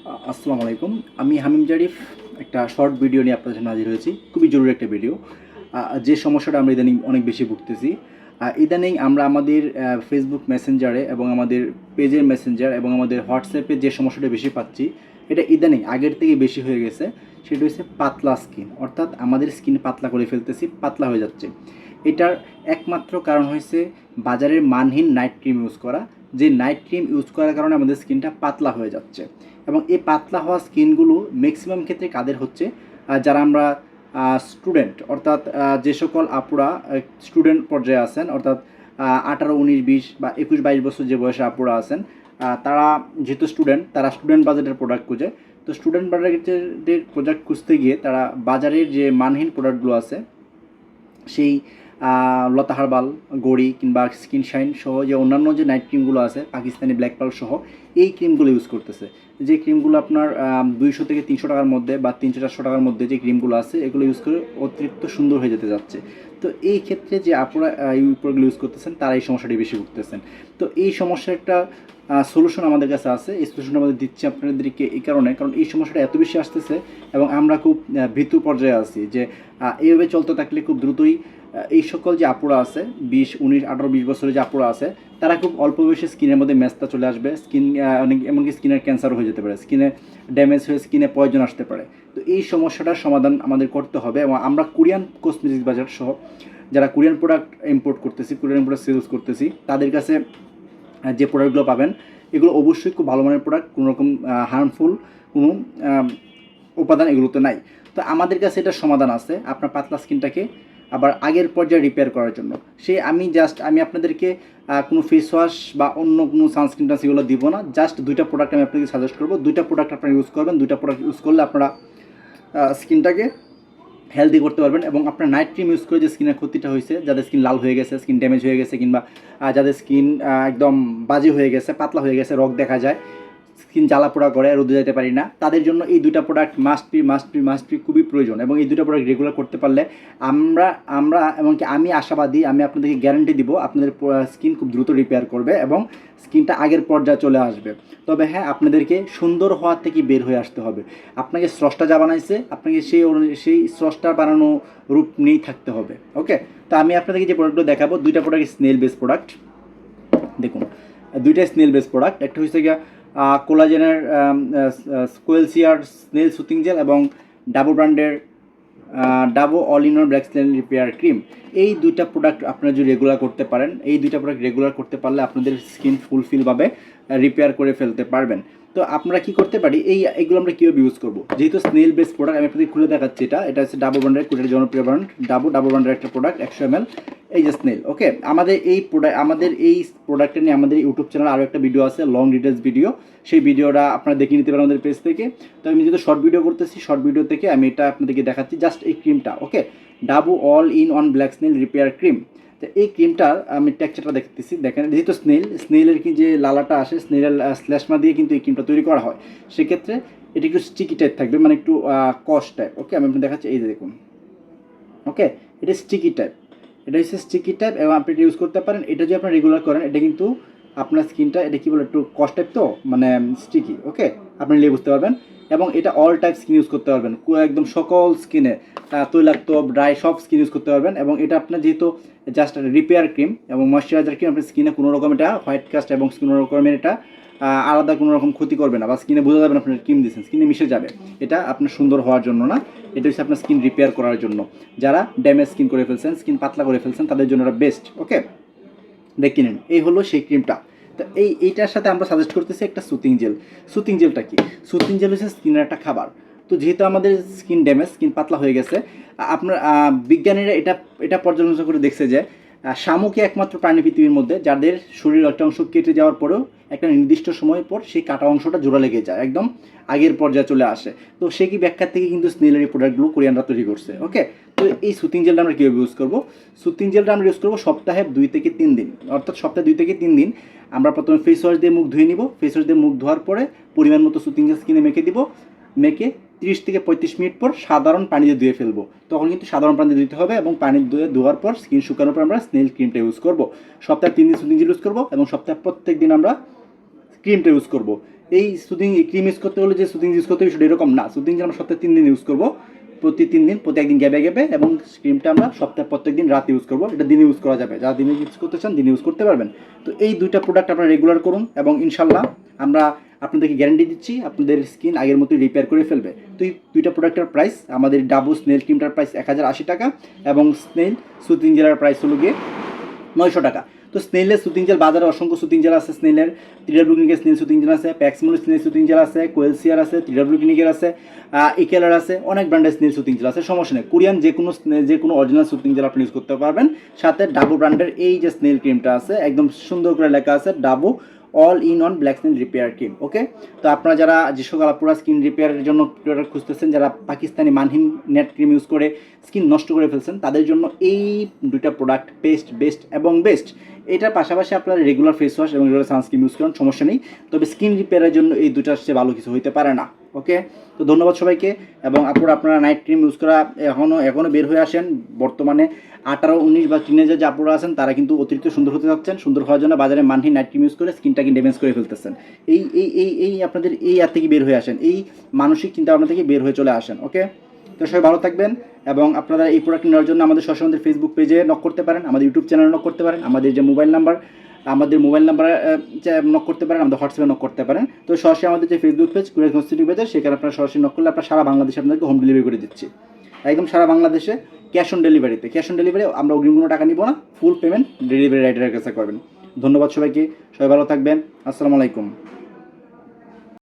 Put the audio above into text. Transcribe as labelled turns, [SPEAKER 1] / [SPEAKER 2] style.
[SPEAKER 1] আসসালামু আলাইকুম। আমি হামিম জারিফ একটা শর্ট ভিডিও নিয়ে আপনাদের সামনে হাজির হয়েছি। খুবই জরুরি একটা ভিডিও। যে সমস্যাটা আমরা ইদানিং অনেক বেশি ভুগতেছি। ইদানিং আমরা আমাদের ফেসবুক মেসেঞ্জারে এবং আমাদের পেজের মেসেঞ্জার এবং আমাদের হোয়াটসঅ্যাপে যে সমস্যাটা বেশি পাচ্ছি, এটা ইদানিং আগের থেকে বেশি হয়ে গেছে। সেটা হচ্ছে পাতলা স্কিন, অর্থাৎ আমাদের স্কিন পাতলা করে ফেলতেছি, পাতলা হয়ে যাচ্ছে। এটার একমাত্র কারণ হয়েছে বাজারের মানহীন নাইট ক্রিম ইউজ করা। যে নাইট ক্রিম ইউজ করার কারণে আমাদের স্কিনটা পাতলা হয়ে যাচ্ছে। এবং এই পাতলা হওয়া স্কিনগুলো ম্যাক্সিমাম ক্ষেত্রে কাদের হচ্ছে, যারা আমরা স্টুডেন্ট, অর্থাৎ যে সকল আপুরা স্টুডেন্ট পর্যায়ে আছেন, অর্থাৎ 18, 19, 20 বা 21, 22 বছর যে বয়সে আপুরা আছেন, তারা যেহেতু স্টুডেন্ট, তারা স্টুডেন্ট বাজেটের প্রোডাক্ট খুঁজে। তো স্টুডেন্ট বাজেটের প্রোডাক্ট খুঁজতে গিয়ে তারা বাজারের যে মানহীন প্রোডাক্টগুলো আছে, সেই লতা হার্বাল, গড়ি কিংবা স্কিন শাইন সহ যে অন্যান্য যে নাইট ক্রিমগুলো আছে, পাকিস্তানি ব্ল্যাক পার্ল সহ এই ক্রিমগুলো ইউজ করতেছে। যে ক্রিমগুলো আপনার 200 থেকে 300 টাকার মধ্যে বা 300-400 টাকার মধ্যে যে ক্রিমগুলো আছে, এগুলো ইউজ করে অতিরিক্ত সুন্দর হয়ে যেতে যাচ্ছে। তো এই ক্ষেত্রে যে আপনারা এই প্রোডাক্টগুলো ইউজ করতেছেন, তারা এই সমস্যাটি বেশি ভুগতেছেন। তো এই সমস্যার একটা সলিউশন আমাদের কাছে আছে। এই সলিউশন আমাদের দিচ্ছি আপনাদেরকে এই কারণে, কারণ এই সমস্যাটা এত বেশি আসতেছে এবং আমরা খুব ভীতু পর্যায়ে আছি যে এইভাবে চলতে থাকলে খুব দ্রুতই এই সকল যে আপুরা আছে 20, 19, 18, 20 বছরের যে আপুরা আছে, তারা খুব অল্প বয়সে স্কিনের মধ্যে মেস্তা চলে আসবে, স্কিন অনেক এমনকি স্কিনের ক্যান্সার হয়ে যেতে পারে, স্কিনে ড্যামেজ হয়ে স্কিনে পয়জন আসতে পারে। তো এই সমস্যাটার সমাধান আমাদের করতে হবে এবং আমরা কোরিয়ান কসমেটিক্স বাজার সহ যারা কোরিয়ান প্রোডাক্ট ইম্পোর্ট করতেছি, কোরিয়ান প্রোডাক্ট সেলস করতেছি, তাদের কাছে যে প্রোডাক্টগুলো পাবেন, এগুলো অবশ্যই খুব ভালো মানের প্রোডাক্ট, কোনো রকম হার্মফুল কোনো উপাদান এগুলোতে নাই। তো আমাদের কাছে এটার সমাধান আছে আপনার পাতলা স্কিনটাকে আবার আগের পর্যায়ে রিপেয়ার করার জন্য। আমি আপনাদেরকে কোনো ফেস ওয়াশ বা অন্য কোনো সানস্ক্রিন সেগুলো দিব না। জাস্ট দুইটা প্রোডাক্ট আমি আপনাকে সাজেস্ট করবো। দুইটা প্রোডাক্ট আপনারা ইউজ করবেন। দুইটা প্রোডাক্ট ইউজ করলে আপনারা স্কিনটাকে হেলদি করতে পারবেন এবং আপনার নাইট ক্রিম ইউজ করে যে স্কিনের ক্ষতিটা হয়েছে, যাদের স্কিন লাল হয়ে গেছে, স্কিন ড্যামেজ হয়ে গেছে, কিংবা যাদের স্কিন একদম বাজে হয়ে গেছে, পাতলা হয়ে গেছে, রগ দেখা যায়, স্কিন জ্বালা পোড়া করে, রোদে যেতে পারি না, তাদের জন্য এই দুইটা প্রোডাক্ট মাস্ট বি খুবই প্রয়োজন। এবং এই দুটো প্রোডাক্ট রেগুলার করতে পারলে আমরা এমনকি আমি আশাবাদী, আমি আপনাদেরকে গ্যারান্টি দিব আপনাদের স্কিন খুব দ্রুত রিপেয়ার করবে এবং স্কিনটা আগের পর্যায়ে চলে আসবে। তবে হ্যাঁ, আপনাদেরকে সুন্দর হওয়ার থেকে বের হয়ে আসতে হবে। আপনাকে স্রষ্টা যা বানাইছে, আপনাকে সেই স্রষ্টা বানানো রূপ নিয়েই থাকতে হবে। ওকে, তো আমি আপনাদেরকে যে প্রোডাক্টগুলো দেখাবো, দুইটা প্রোডাক্ট স্নেল বেস প্রোডাক্ট। দেখুন, দুইটাই স্নেল বেস প্রোডাক্ট। একটা হচ্ছে গিয়া কোলাজেনের কোয়েলসিয়ার স্নেল সুথিং জেল এবং ডাবো ব্র্যান্ডের Dabo all in one black snail repair cream. এই দুইটা প্রোডাক্ট আপনারা যদি রেগুলার করতে পারেন, এই দুইটা প্রোডাক্ট রেগুলার করতে পারলে আপনাদের স্কিন ফুলফিলভাবে রিপেয়ার করে ফেলতে পারবেন। তো আমরা কি করতে পারি, এইগুলো আমরা কীভাবে ইউজ করবো? যেহেতু স্নেল বেস প্রোডাক্ট, আমি আপনাদের খুলে দেখাচ্ছি। এটা হচ্ছে ডাবো ব্র্যান্ডের, কোরিয়ার জনপ্রিয় ব্র্যান্ড ডাবো ব্র্যান্ডের একটা প্রোডাক্ট, 100 ml। এই যে স্নেল। ওকে, আমাদের এই প্রোডাক্টটা নিয়ে আমাদের ইউটিউব চ্যানেল আরও একটা ভিডিও আছে, লং ডিটেলস ভিডিও। সেই ভিডিওটা আপনারা দেখে নিতে পারেন আমাদের পেজ থেকে। তো আমি যেহেতু শর্ট ভিডিও করতেছি, শর্ট ভিডিও থেকে আমি এটা আপনাদেরকে দেখাচ্ছি, জাস্ট এই ক্রিমটা। Okay, Dabo all in one black snail repair cream. তো এই ক্রিমটার আমি টেক্সচারটা দেখতেছি, দেখেন। যেহেতু স্নেলের কি যে লালাটা আসে, স্নেলের শ্লেষ্মা দিয়ে কিন্তু এই ক্রিমটা তৈরি করা হয়, সেক্ষেত্রে এটা একটু স্টিকি টাইপ থাকবে, মানে একটু কস টাইপ। ওকে, আমি আপনাকে দেখাচ্ছি, এই যে দেখুন। ওকে, এটা স্টিকি টাইপ, এটা হচ্ছে স্টিকি টাইপ এবং আপনি এটা ইউজ করতে পারেন। এটা যদি আপনার রেগুলার করেন, এটা কিন্তু আপনার স্কিনটা, এটা কী বলে, একটু কস্ট টাইপ, তো মানে স্টিকি। ওকে, আপনি নিয়ে বুঝতে পারবেন। এবং এটা অল টাইপ স্কিন ইউজ করতে পারবেন, একদম সকল স্কিনে, তৈলাক্ত, ড্রাই, সব স্কিন ইউজ করতে পারবেন। এবং এটা আপনার যেহেতু জাস্ট রিপেয়ার ক্রিম এবং ময়শ্চারাইজার ক্রিম, আপনার স্কিনে কোনো রকম এটা হোয়াইট কাস্ট এবং কোনো রকমের এটা আলাদা কোনো রকম ক্ষতি করবে না, বা স্কিনে বোঝা যাবে না আপনার ক্রিম দিয়েছেন, স্কিনে মিশে যাবে। এটা আপনার সুন্দর হওয়ার জন্য না, এটা হচ্ছে আপনার স্কিন রিপেয়ার করার জন্য। যারা ড্যামেজ স্কিন করে ফেলছেন, স্কিন পাতলা করে ফেলছেন, তাদের জন্য এটা বেস্ট। ওকে, দেখে নিন, এই হলো সেই ক্রিমটা। তো এইটার সাথে আমরা সাজেস্ট করতেছি একটা সুথিং জেল। সুথিং জেলটা কি? সুথিং জেল হচ্ছে স্কিনের একটা খাবার। তো যেহেতু আমাদের স্কিন ড্যামেজ, স্কিন পাতলা হয়ে গেছে, আপনার বিজ্ঞানীরা এটা পর্যালোচনা করে দেখছে যে শামুকই একমাত্র প্রাণী পৃথিবীর মধ্যে যাদের শরীরের একটা অংশ কেটে যাওয়ার পরেও একটা নির্দিষ্ট সময় পর সেই কাটা অংশটা জোড়া লেগে যায়, একদম আগের পর্যায়ে চলে আসে। তো সে কি ব্যাখ্যার থেকে কিন্তু স্নেলের প্রোডাক্টগুলো কোরিয়ানরা তৈরি করছে। ওকে, তো এই সুথিং জেলটা আমরা কীভাবে ইউজ করবো? সুথিং জেলটা আমরা ইউজ করবো সপ্তাহে 2 থেকে 3 দিন, অর্থাৎ সপ্তাহে 2 থেকে 3 দিন আমরা প্রথমে ফেস ওয়াশ দিয়ে মুখ ধুয়ে নিব। ফেস ওয়াশ দিয়ে মুখ ধোয়ার পরে পরিমাণ মতো সুথিং জেল স্কিনে মেখে দিব। মেখে 30 থেকে 35 মিনিট পর সাধারণ পানি দিয়ে ধুয়ে ফেলবো। তখন কিন্তু সাধারণ পানি দিয়ে ধুতে হবে এবং পানি দিয়ে ধোয়ার পর স্কিন শুকানোর পর আমরা স্নেল ক্রিমটা ইউজ করবো। সপ্তাহে 3 দিন সুথিং জেল ইউজ করবো এবং সপ্তাহে প্রত্যেক দিন আমরা ক্রিমটা ইউজ করবো। এই সুদিং ক্রিম ইউজ করতে হলে যে সুদিং ইউজ করতে হবে সেটা এরকম না। সুদিং জেল আমরা সপ্তাহে 3 দিন ইউজ করবো, প্রতি 3 দিন, প্রতি একদিন গ্যাপে গ্যাপে, এবং ক্রিমটা আমরা সপ্তাহে প্রত্যেক দিন রাতে ইউজ করবো। এটা দিনে ইউজ করা যাবে, যারা দিনে ইউজ করতে চান দিনে ইউজ করতে পারবেন। তো এই দুইটা প্রোডাক্ট আপনারা রেগুলার করুন এবং ইনশাল্লাহ আমরা আপনাদেরকে গ্যারান্টি দিচ্ছি আপনাদের স্কিন আগের মতোই রিপেয়ার করে ফেলবে। তো এই দুইটা প্রোডাক্টের প্রাইস, আমাদের ডাবো স্নেল ক্রিমটার প্রাইস 1080 টাকা এবং স্নেল সুদিং জেলের প্রাইস হলো গিয়ে 900 টাকা। তো স্নেলের সুদিং জেল বাজারে অসংখ্য সুদিং জেল আছে। স্নেলের ত্রিডাব্লিউ ক্লিনিকের স্নেল সুদিং জেল আছে, প্যাক্সমোল স্নেল সুদিং জেল আছে, কোয়েলসিয়ার আছে, ত্রিডাব্লিউ ক্লিনিকের আছে, ইকেলার আছে, অনেক ব্র্যান্ডের স্নেল সুদিং জেল আছে, সমস্যা নেই। কোরিয়ান যে কোনো অরিজিনাল সুদিং জেল আপনি ইউজ করতে পারবেন। সাথে ডাবো ব্র্যান্ডের এই যে স্নেল ক্রিমটা আছে, একদম সুন্দর করে লেখা আছে Dabo all in one black snail repair cream. Okay, তো আপনারা যারা যে সকল আপুরা স্কিন রিপেয়ারের জন্য প্রোডাক্ট খুঁজতেছেন, যারা পাকিস্তানি মানহীন নেট ক্রিম ইউজ করে স্কিন নষ্ট করে ফেলছেন, তাদের জন্য এই দুইটা প্রোডাক্ট বেস্ট এবং বেস্ট। এটার পাশাপাশি আপনারা রেগুলার ফেস ওয়াশ এবং রেগুলার সানস্ক্রিন ইউজ করেন, সমস্যা নেই। তবে স্কিন রিপেয়ারের জন্য এই দুটার চেয়ে ভালো কিছু হইতে পারে না। ওকে, তো ধন্যবাদ সবাইকে। এবং আপনারা নাইট ক্রিম ইউজ করা এখনও বের হয়ে আসেন। বর্তমানে 18, 19 বা টিনেজার যে আপুরা আছেন তারা কিন্তু অতিরিক্ত সুন্দর হতে যাচ্ছেন। সুন্দর হওয়ার জন্য বাজারে মানহীন নাইট ক্রিম ইউজ করে স্কিনটাকে ড্যামেজ করে ফেলতেছেন। এই আপনাদের এই আর থেকে বের হয়ে আসেন, এই মানসিক চিন্তা ভাবনা থেকে বের হয়ে চলে আসেন। ওকে, তো সবাই ভালো থাকবেন। এবং আপনারা এই প্রোডাক্ট নেওয়ার জন্য আমাদের সরাসরি আমাদের ফেসবুক পেজে নক করতে পারেন, আমাদের ইউটিউব চ্যানেলে নক করতে পারেন, আমাদের মোবাইল নাম্বারে নক করতে পারেন, আমাদের হোয়াটসঅ্যাপে নক করতে পারেন। তো সরাসরি আমাদের যে Facebook page courier constitute page, সেখানে আপনারা সরাসরি নক করলে আপনারা সারা বাংলাদেশে আপনাদেরকে হোম ডেলিভারি করে দিচ্ছি, একদম সারা বাংলাদেশে। ক্যাশ অন ডেলিভারিতে, ক্যাশ অন ডেলিভারি আমরা অগ্রিম কোনো টাকা নিব না, ফুল পেমেন্ট ডেলিভারি রাইডারের কাছে করবেন। ধন্যবাদ সবাইকে, সবাই ভালো থাকবেন। আসসালামু আলাইকুম।